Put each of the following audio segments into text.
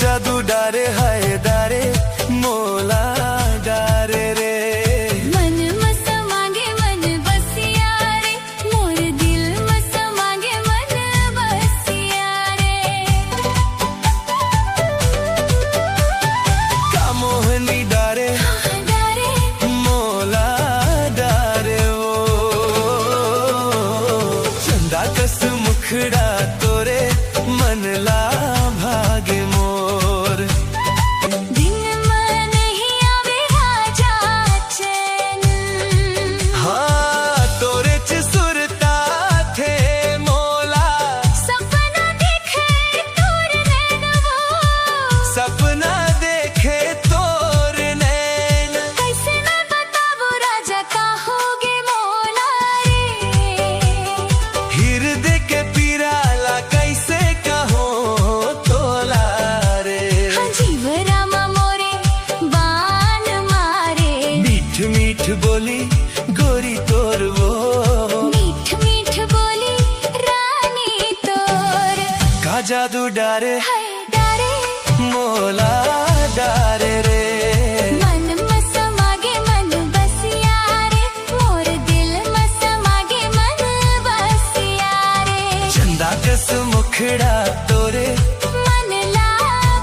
जादू डारे हाय डारे मोला डारे रे। मन मस मांगे मन बसिया रे, मोर दिल मस मांगे मन बसिया रे। का मोहनी डारे डारे मोला डारे वो। चंदा कस मुखड़ा तोरे मन ला भागे मोर। दिन मन ही आवे राजा चैन, हाँ तोरे च सुरता थे मोला। सपना देखे तोर नैन वो, सपना देखे तोर नैन। कैसे मैं बताबो राजा का होगे मोला रे। हृदय के पीराला कैसे कहो तोला रे। हाँ जीव रामा मोरे बान मारे, मीठ मीठ बोली गोरी तोर वो। मीठ मीठ बोली रानी तोर। का जादू डारे हाय डारे मोला डारे रे। मन मस मागे मन बसिया रे, मोर दिल मस मागे मन बसिया रे। चंदा कस मुखड़ा तोरे मन ला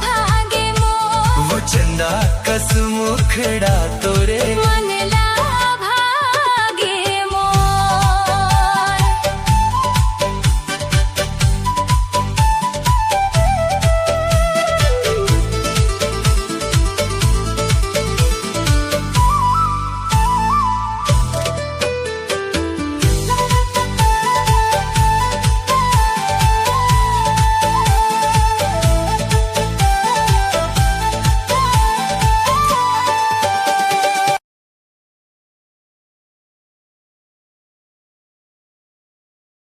भागे मोर, वो। चंदा कस मुखड़ा तोरे